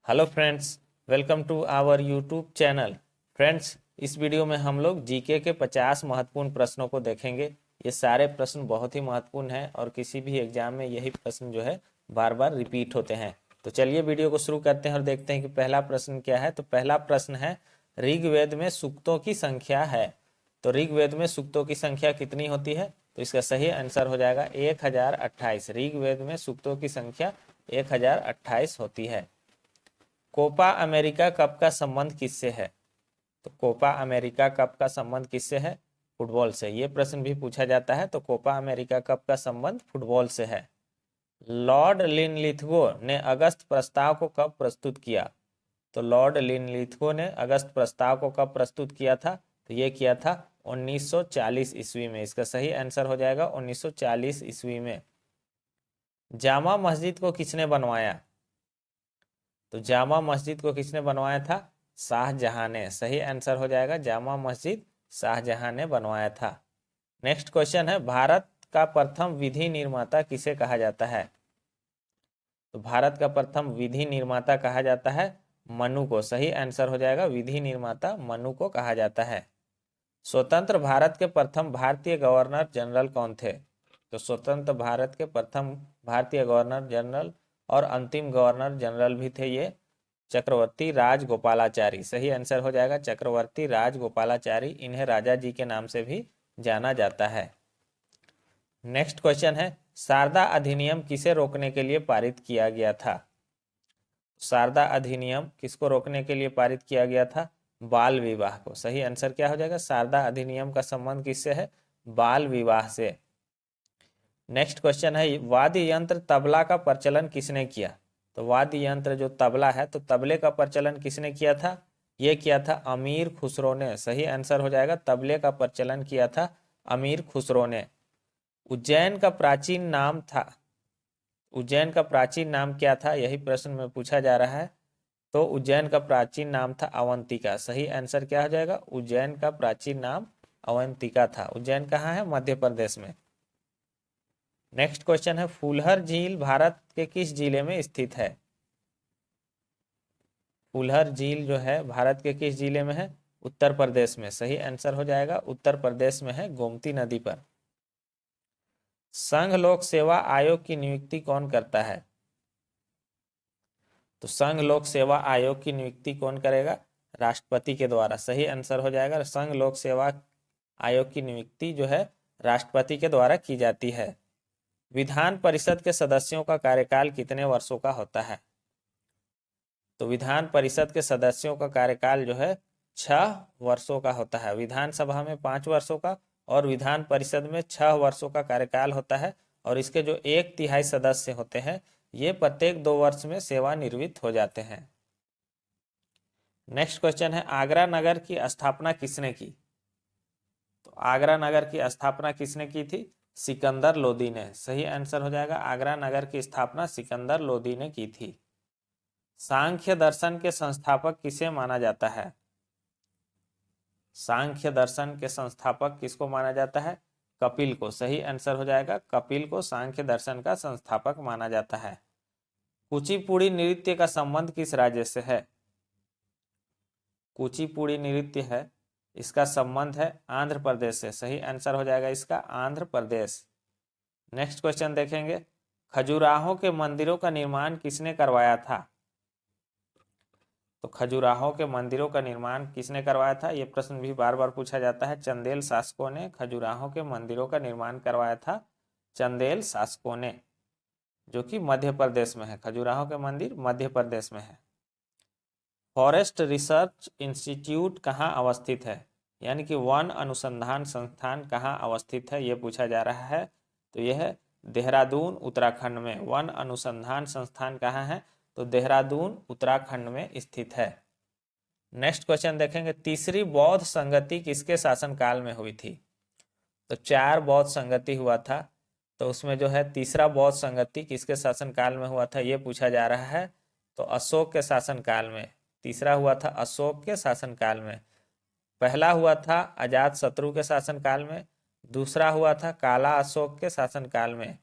Hello friends, welcome to our YouTube channel. Friends, इस video में हम लोग जीके के 50 महत्वपूर्ण प्रश्नों को देखेंगे। ये सारे प्रश्न बहुत ही महत्वपूर्ण हैं और किसी भी एग्जाम में यही प्रश्न जो है बार बार रिपीट होते हैं। तो चलिए वीडियो को शुरू करते हैं और देखते हैं कि पहला प्रश्न क्या है। तो पहला प्रश्न है, ऋग्वेद में सूक्तों की संख्या है। तो ऋग्वेद में सूक्तों की संख्या कितनी होती है? तो इसका सही आंसर हो जाएगा 1028। ऋग्वेद में सूक्तों की संख्या 1028 होती है। कोपा अमेरिका कप का संबंध किससे है? तो कोपा अमेरिका कप का संबंध किससे है? फुटबॉल से। ये प्रश्न भी पूछा जाता है। तो कोपा अमेरिका कप का संबंध फुटबॉल से है। लॉर्ड लिनलिथगो ने अगस्त प्रस्ताव को कब प्रस्तुत किया? तो लॉर्ड लिनलिथगो ने अगस्त प्रस्ताव को कब प्रस्तुत किया था? तो ये किया था 1940 ईस्वी में। इसका सही आंसर हो जाएगा 1940 ईस्वी में। जामा मस्जिद को किसने बनवाया? तो जामा मस्जिद को किसने बनवाया था? शाहजहां ने। सही आंसर हो जाएगा जामा मस्जिद शाहजहां ने बनवाया था। नेक्स्ट क्वेश्चन है, भारत का प्रथम विधि निर्माता किसे कहा जाता है? तो भारत का प्रथम विधि निर्माता कहा जाता है मनु को। सही आंसर हो जाएगा विधि निर्माता मनु को कहा जाता है। स्वतंत्र भारत के प्रथम भारतीय गवर्नर जनरल कौन थे? तो स्वतंत्र भारत के प्रथम भारतीय गवर्नर जनरल और अंतिम गवर्नर जनरल भी थे ये चक्रवर्ती राजगोपालाचारी। सही आंसर हो जाएगा चक्रवर्ती राजगोपालाचारी। इन्हें राजा जी के नाम से भी जाना जाता है। नेक्स्ट क्वेश्चन है, शारदा अधिनियम किसे रोकने के लिए पारित किया गया था? शारदा अधिनियम किसको रोकने के लिए पारित किया गया था? बाल विवाह को। सही आंसर क्या हो जाएगा? शारदा अधिनियम का संबंध किससे है? बाल विवाह से। नेक्स्ट क्वेश्चन है, वाद्य यंत्र तबला का प्रचलन किसने किया? तो वाद्य यंत्र जो तबला है, तो तबले का प्रचलन किसने किया था? ये किया था अमीर खुसरो ने। सही आंसर हो जाएगा तबले का प्रचलन किया था अमीर खुसरो ने। उज्जैन का प्राचीन नाम था, उज्जैन का प्राचीन नाम क्या था? यही प्रश्न में पूछा जा रहा है। तो उज्जैन का प्राचीन नाम था अवंतिका। सही आंसर क्या हो जाएगा? उज्जैन का प्राचीन नाम अवंतिका था। उज्जैन कहाँ है? मध्य प्रदेश में। नेक्स्ट क्वेश्चन है, फूलहर झील भारत के किस जिले में स्थित है? फूलहर झील जो है भारत के किस जिले में है? उत्तर प्रदेश में। सही आंसर हो जाएगा उत्तर प्रदेश में है, गोमती नदी पर। संघ लोक सेवा आयोग की नियुक्ति कौन करता है? तो संघ लोक सेवा आयोग की नियुक्ति कौन करेगा? राष्ट्रपति के द्वारा। सही आंसर हो जाएगा संघ लोक सेवा आयोग की नियुक्ति जो है राष्ट्रपति के द्वारा की जाती है। विधान परिषद के सदस्यों का कार्यकाल कितने वर्षों का होता है? तो विधान परिषद के सदस्यों का कार्यकाल जो है 6 वर्षों का होता है। विधानसभा में 5 वर्षों का और विधान परिषद में 6 वर्षों का कार्यकाल होता है। और इसके जो 1/3 सदस्य होते हैं, ये प्रत्येक 2 वर्ष में सेवानिवृत्त हो जाते हैं। नेक्स्ट क्वेश्चन है, आगरा नगर की स्थापना किसने की? तो आगरा नगर की स्थापना किसने की थी? सिकंदर लोदी ने। सही आंसर हो जाएगा आगरा नगर की स्थापना सिकंदर लोदी ने की थी। सांख्य दर्शन के संस्थापक किसे माना जाता है? सांख्य दर्शन के संस्थापक किसको माना जाता है? कपिल को। सही आंसर हो जाएगा कपिल को सांख्य दर्शन का संस्थापक माना जाता है। कुचिपुड़ी नृत्य का संबंध किस राज्य से है? कुचिपुड़ी नृत्य है, इसका संबंध है आंध्र प्रदेश से। सही आंसर हो जाएगा इसका आंध्र प्रदेश। नेक्स्ट क्वेश्चन देखेंगे, खजुराहो के मंदिरों का निर्माण किसने करवाया था? तो खजुराहो के मंदिरों का निर्माण किसने करवाया था? ये प्रश्न भी बार बार पूछा जाता है। चंदेल शासकों ने खजुराहो के मंदिरों का निर्माण करवाया था। चंदेल शासकों ने, जो कि मध्य प्रदेश में है। खजुराहो के मंदिर मध्य प्रदेश में है। फॉरेस्ट रिसर्च इंस्टीट्यूट कहाँ अवस्थित है? यानी कि वन अनुसंधान संस्थान कहाँ अवस्थित है, ये पूछा जा रहा है। तो यह है देहरादून उत्तराखंड में। वन अनुसंधान संस्थान कहाँ है? तो देहरादून उत्तराखंड में स्थित है। नेक्स्ट क्वेश्चन देखेंगे, तीसरी बौद्ध संगति किसके शासनकाल में हुई थी? तो 4 बौद्ध संगति हुआ था। तो उसमें जो है तीसरा बौद्ध संगति किसके शासनकाल में हुआ था, ये पूछा जा रहा है। तो अशोक के शासनकाल में। तीसरा हुआ था अशोक के शासनकाल में। पहला हुआ था अजात शत्रु के शासनकाल में। दूसरा हुआ था काला अशोक के शासनकाल में।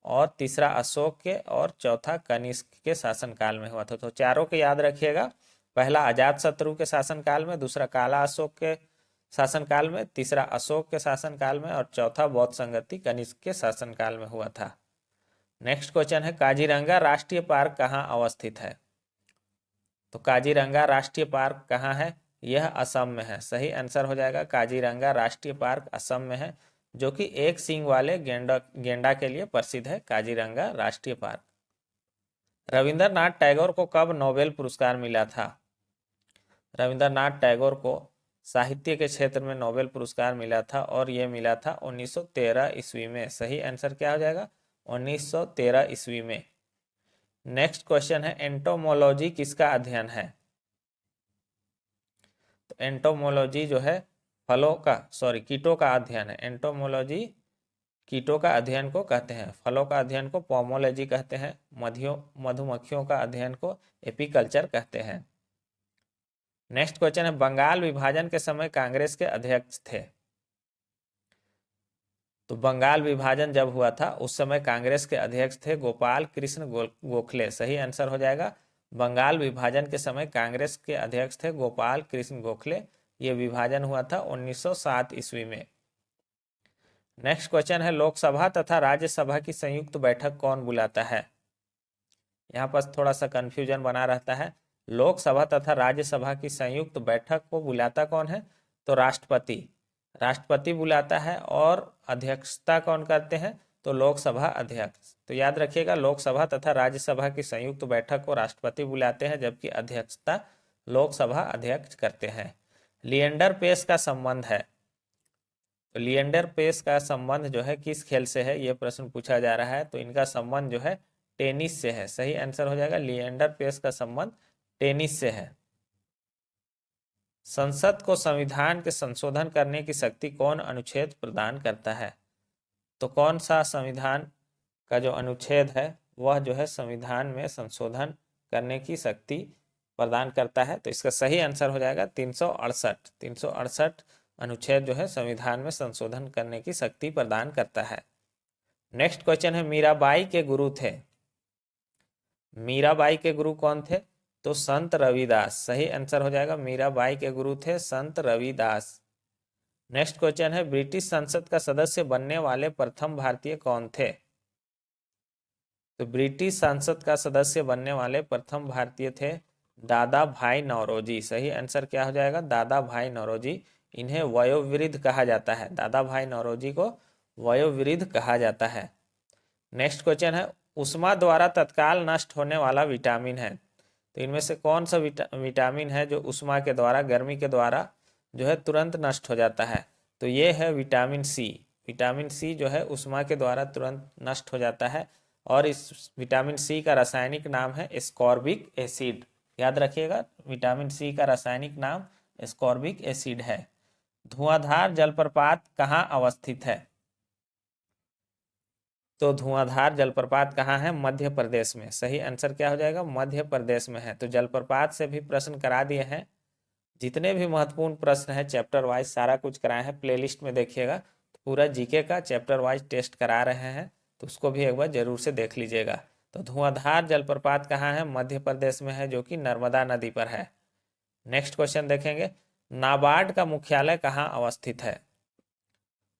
और तीसरा अशोक के और चौथा कनिष्क के शासनकाल में हुआ था। तो चारों को याद रखिएगा, पहला अजातशत्रु के शासनकाल में, दूसरा काला अशोक के शासनकाल में, तीसरा अशोक के शासनकाल में और चौथा बौद्ध संगति कनिष्क के शासनकाल में हुआ था। नेक्स्ट क्वेश्चन है काजीरंगा राष्ट्रीय पार्क कहाँ अवस्थित है? तो काजीरंगा राष्ट्रीय पार्क कहाँ है? यह असम में है। सही आंसर हो जाएगा काजीरंगा राष्ट्रीय पार्क असम में है, जो कि एक सींग वाले गेंडा के लिए प्रसिद्ध है, काजीरंगा राष्ट्रीय पार्क। रविंद्रनाथ टैगोर को कब नोबेल पुरस्कार मिला था? रविंद्रनाथ टैगोर को साहित्य के क्षेत्र में नोबेल पुरस्कार मिला था और यह मिला था 1913 ईस्वी में। सही आंसर क्या हो जाएगा? 1913 ईस्वी में। नेक्स्ट क्वेश्चन है एंटोमोलॉजी किसका अध्ययन है? तो एंटोमोलॉजी जो है कीटों का अध्ययन है। एंटोमोलॉजी कीटों का अध्ययन को कहते हैं। फलों का अध्ययन को पोमोलॉजी कहते हैं। मधुमक्खियों का अध्ययन को एपीकल्चर कहते हैं। नेक्स्ट क्वेश्चन है बंगाल विभाजन के समय कांग्रेस के अध्यक्ष थे? तो बंगाल विभाजन जब हुआ था उस समय कांग्रेस के अध्यक्ष थे गोपाल कृष्ण गोखले। सही आंसर हो जाएगा बंगाल विभाजन के समय कांग्रेस के अध्यक्ष थे गोपाल कृष्ण गोखले। यह विभाजन हुआ था 1907 ईस्वी में। नेक्स्ट क्वेश्चन है लोकसभा तथा राज्यसभा की संयुक्त बैठक कौन बुलाता है? यहाँ पर थोड़ा सा कंफ्यूजन बना रहता है। लोकसभा तथा राज्यसभा की संयुक्त बैठक को बुलाता कौन है? तो राष्ट्रपति बुलाता है। और अध्यक्षता कौन करते हैं? तो लोकसभा अध्यक्ष। तो याद रखिएगा लोकसभा तथा राज्यसभा की संयुक्त बैठक को राष्ट्रपति बुलाते हैं, जबकि अध्यक्षता लोकसभा अध्यक्ष करते हैं। लिएंडर पेस का संबंध है? तो लिएंडर पेस का संबंध जो है किस खेल से है, यह प्रश्न पूछा जा रहा है। तो इनका संबंध जो है टेनिस से है। सही आंसर हो जाएगा लिएंडर पेस का संबंध टेनिस से है। संसद को संविधान के संशोधन करने की शक्ति कौन अनुच्छेद प्रदान करता है? तो कौन सा संविधान का जो अनुच्छेद है वह जो है संविधान में संशोधन करने की शक्ति प्रदान करता है? तो इसका सही आंसर हो जाएगा 368। 368 अनुच्छेद जो है संविधान में संशोधन करने की शक्ति प्रदान करता है। नेक्स्ट क्वेश्चन है मीराबाई के गुरु थे? मीराबाई के गुरु कौन थे? तो संत रविदास। सही आंसर हो जाएगा मीराबाई के गुरु थे संत रविदास। नेक्स्ट क्वेश्चन है ब्रिटिश संसद का सदस्य बनने वाले प्रथम भारतीय कौन थे? तो ब्रिटिश संसद का सदस्य बनने वाले प्रथम भारतीय थे दादा भाई नौरोजी। सही आंसर क्या हो जाएगा? दादा भाई नौरोजी। इन्हें वयोवृद्ध कहा जाता है। दादा भाई नौरोजी को वयोवृद्ध कहा जाता है। नेक्स्ट क्वेश्चन है उष्मा द्वारा तत्काल नष्ट होने वाला विटामिन है? तो इनमें से कौन सा विटामिन है जो उष्मा के द्वारा, गर्मी के द्वारा जो है तुरंत नष्ट हो जाता है? तो ये है विटामिन सी। विटामिन सी जो है उष्मा के द्वारा तुरंत नष्ट हो जाता है और इस विटामिन सी का रासायनिक नाम है एस्कॉर्बिक एसिड। याद रखिएगा विटामिन सी का रासायनिक नाम एस्कॉर्बिक एसिड है। धुआंधार जलप्रपात कहाँ अवस्थित है? तो धुआंधार जलप्रपात कहाँ है? मध्य प्रदेश में। सही आंसर क्या हो जाएगा? मध्य प्रदेश में है। तो जलप्रपात से भी प्रश्न करा दिए हैं। जितने भी महत्वपूर्ण प्रश्न है चैप्टर वाइज सारा कुछ कराए हैं। प्लेलिस्ट में देखिएगा तो पूरा जीके का चैप्टर वाइज टेस्ट करा रहे हैं, तो उसको भी एक बार जरूर से देख लीजिएगा। तो धुआंधार जलप्रपात कहाँ है? मध्य प्रदेश में है, जो कि नर्मदा नदी पर है। नेक्स्ट क्वेश्चन देखेंगे नाबार्ड का मुख्यालय कहाँ अवस्थित है?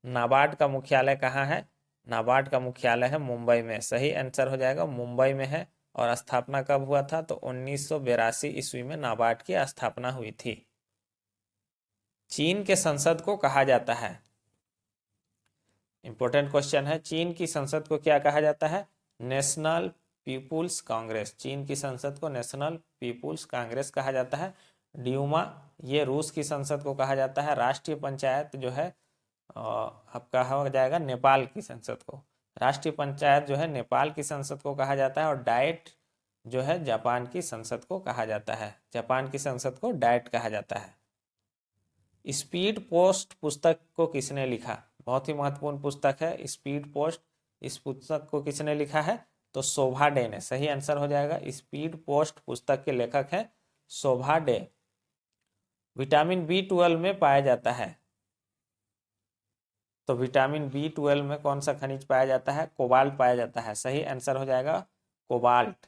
नाबार्ड का मुख्यालय कहाँ है? नाबार्ड का मुख्यालय है मुंबई में। सही आंसर हो जाएगा मुंबई में है। और स्थापना कब हुआ था? तो 1982 ईस्वी में नाबार्ड की स्थापना हुई थी। चीन के संसद को कहा जाता है? इंपॉर्टेंट क्वेश्चन है। चीन की संसद को क्या कहा जाता है? National People's Congress. चीन की संसद को नेशनल पीपुल्स कांग्रेस कहा जाता है। ड्यूमा ये रूस की संसद को कहा जाता है। राष्ट्रीय पंचायत जो है अब कहा जाएगा नेपाल की संसद को। राष्ट्रीय पंचायत जो है नेपाल की संसद को कहा जाता है। और डाइट जो है जापान की संसद को कहा जाता है। जापान की संसद को डाइट कहा जाता है। स्पीड पोस्ट पुस्तक को किसने लिखा? बहुत ही महत्वपूर्ण पुस्तक है स्पीड पोस्ट। इस पुस्तक को किसने लिखा है? तो शोभा डे ने। सही आंसर हो जाएगा स्पीड पोस्ट पुस्तक के लेखक हैं शोभा डे। विटामिन B12 में पाया जाता है? तो विटामिन B12 में कौन सा खनिज पाया जाता है? कोबाल्ट पाया जाता है। सही आंसर हो जाएगा कोबाल्ट।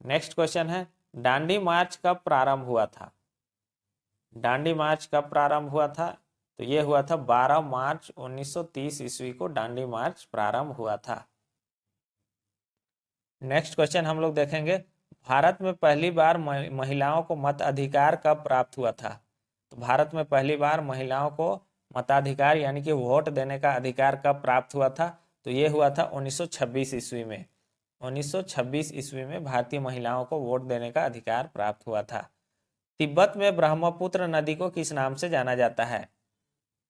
नेक्स्ट क्वेश्चन है, दांडी मार्च कब प्रारंभ हुआ था? दांडी मार्च कब प्रारंभ हुआ था? तो ये हुआ था 12 मार्च 1930 ईस्वी को दांडी मार्च प्रारंभ हुआ था। नेक्स्ट क्वेश्चन हम लोग देखेंगे, भारत में पहली बार महिलाओं को मत अधिकार कब प्राप्त हुआ था? तो भारत में पहली बार महिलाओं को मताधिकार यानी कि वोट देने का अधिकार कब प्राप्त हुआ था? तो ये हुआ था 1926 ईस्वी में। 1926 ईस्वी में भारतीय महिलाओं को वोट देने का अधिकार प्राप्त हुआ था। तिब्बत में ब्रह्मपुत्र नदी को किस नाम से जाना जाता है?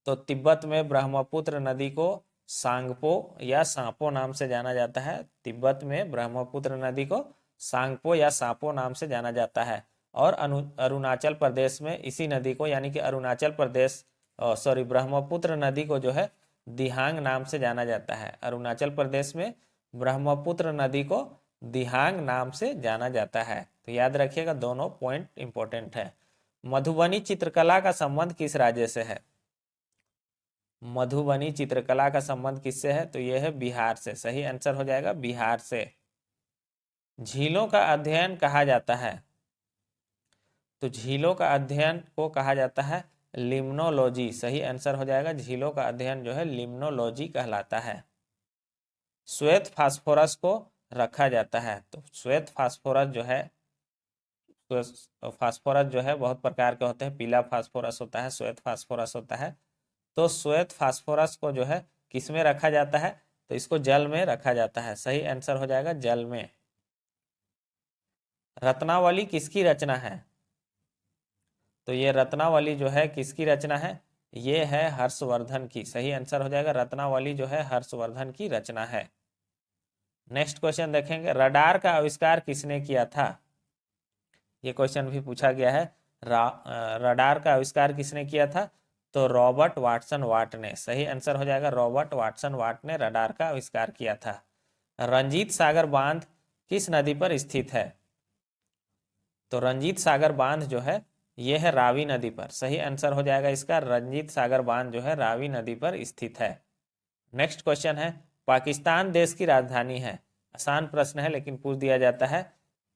तो तिब्बत में ब्रह्मपुत्र नदी को सांगपो या सांपो नाम से जाना जाता है। तिब्बत में ब्रह्मपुत्र नदी को सांगपो या सांपो नाम से जाना जाता है। और अरुणाचल प्रदेश में इसी नदी को यानी कि अरुणाचल प्रदेश ब्रह्मपुत्र नदी को जो है दिहांग नाम से जाना जाता है। अरुणाचल प्रदेश में ब्रह्मपुत्र नदी को दिहांग नाम से जाना जाता है। तो याद रखिएगा, दोनों पॉइंट इंपॉर्टेंट है। मधुबनी चित्रकला का संबंध किस राज्य से है? मधुबनी चित्रकला का संबंध किससे है? तो यह है बिहार से। सही आंसर हो जाएगा बिहार से। झीलों का अध्ययन कहा जाता है? तो झीलों का अध्ययन को कहा जाता है लिम्नोलॉजी। सही आंसर हो जाएगा, झीलों का अध्ययन जो है लिम्नोलॉजी कहलाता है। श्वेत फास्फोरस को रखा जाता है। तो श्वेत फास्फोरस जो है, फास्फोरस जो है बहुत प्रकार के होते हैं। पीला फास्फोरस होता है, श्वेत फास्फोरस होता है। तो श्वेत फास्फोरस को जो है किस में रखा जाता है? तो इसको जल में रखा जाता है। सही आंसर हो जाएगा जल में। रत्नावली किसकी रचना है? तो ये रत्नावली जो है किसकी रचना है? ये है हर्षवर्धन की। सही आंसर हो जाएगा, रत्नावली जो है हर्षवर्धन की रचना है। नेक्स्ट क्वेश्चन देखेंगे, रडार का आविष्कार किसने किया था? ये क्वेश्चन भी पूछा गया है, रडार का आविष्कार किसने किया था? तो रॉबर्ट वाटसन वाट ने। सही आंसर हो जाएगा, रॉबर्ट वाटसन वाट ने रडार का आविष्कार किया था। रंजीत सागर बांध किस नदी पर स्थित है? तो रंजीत सागर बांध जो है यह है रावी नदी पर। सही आंसर हो जाएगा इसका, रंजीत सागर बांध जो है रावी नदी पर स्थित है। नेक्स्ट क्वेश्चन है, पाकिस्तान देश की राजधानी है। आसान प्रश्न है लेकिन पूछ दिया जाता है।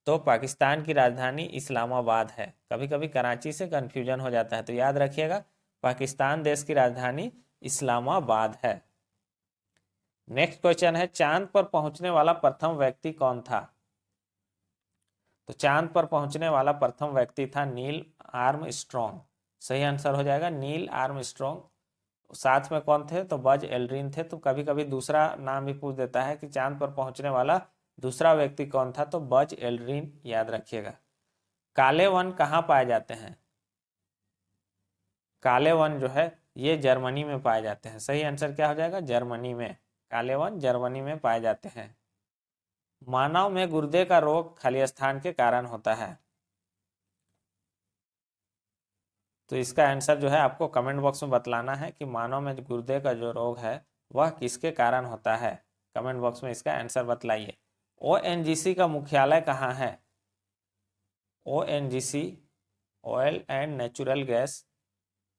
तो पाकिस्तान की राजधानी इस्लामाबाद है। कभी कभी कराची से कंफ्यूजन हो जाता है, तो याद रखिएगा पाकिस्तान देश की राजधानी इस्लामाबाद है। नेक्स्ट क्वेश्चन है, चांद पर पहुंचने वाला प्रथम व्यक्ति कौन था? तो चांद पर पहुंचने वाला प्रथम व्यक्ति था नील आर्मस्ट्रॉन्ग। सही आंसर हो जाएगा नील आर्मस्ट्रॉन्ग। साथ में कौन थे? तो बज एल्ड्रिन थे। तो कभी कभी दूसरा नाम भी पूछ देता है कि चांद पर पहुंचने वाला दूसरा व्यक्ति कौन था? तो बज एल्ड्रिन याद रखिएगा। काले वन कहाँ पाए जाते हैं? काले वन जो है ये जर्मनी में पाए जाते हैं। सही आंसर क्या हो जाएगा? जर्मनी में। काले वन जर्मनी में पाए जाते हैं। मानव में गुर्दे का रोग खलिस्तान के कारण होता है। तो इसका आंसर जो है आपको कमेंट बॉक्स में बतलाना है कि मानव में गुर्दे का जो रोग है वह किसके कारण होता है। कमेंट बॉक्स में इसका आंसर बतलाइए। ओएनजीसी का मुख्यालय कहाँ है? ONGC oil and natural gas,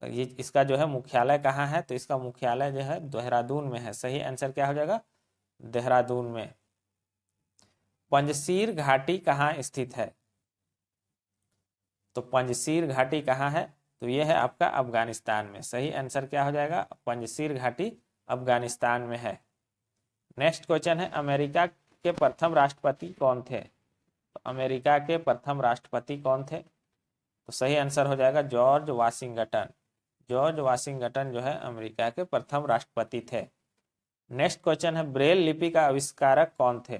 ये इसका जो है मुख्यालय कहाँ है? तो इसका मुख्यालय जो है देहरादून में है। सही आंसर क्या हो जाएगा? देहरादून में। पंजशीर घाटी कहाँ स्थित है? तो पंजशीर घाटी कहाँ है? तो यह है आपका अफगानिस्तान में। सही आंसर क्या हो जाएगा? पंजशीर घाटी अफगानिस्तान में है। नेक्स्ट क्वेश्चन है, अमेरिका के प्रथम राष्ट्रपति कौन थे? तो अमेरिका के प्रथम राष्ट्रपति कौन थे? तो सही आंसर हो जाएगा जॉर्ज वाशिंगटन। जॉर्ज वाशिंगटन जो है अमेरिका के प्रथम राष्ट्रपति थे। नेक्स्ट क्वेश्चन है, ब्रेल लिपि का आविष्कारक कौन थे?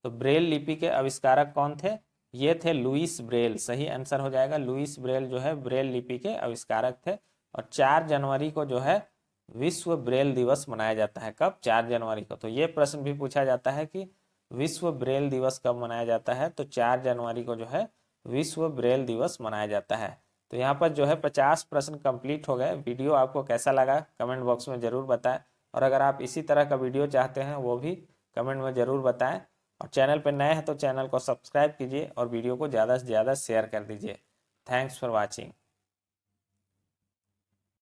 तो ब्रेल लिपि के आविष्कारक कौन थे? ये थे लुईस ब्रेल। सही आंसर हो जाएगा लुईस ब्रेल जो है ब्रेल लिपि के आविष्कारक थे। और 4 जनवरी को जो है विश्व ब्रेल दिवस मनाया जाता है। कब? 4 जनवरी को। तो ये प्रश्न भी पूछा जाता है कि विश्व ब्रेल दिवस कब मनाया जाता है? तो 4 जनवरी को जो है विश्व ब्रेल दिवस मनाया जाता है। तो यहाँ पर जो है 50 प्रश्न कंप्लीट हो गए। वीडियो आपको कैसा लगा कमेंट बॉक्स में ज़रूर बताएं। और अगर आप इसी तरह का वीडियो चाहते हैं वो भी कमेंट में ज़रूर बताएं। और चैनल पर नए हैं तो चैनल को सब्सक्राइब कीजिए और वीडियो को ज़्यादा से ज़्यादा शेयर कर दीजिए। Thanks for watching.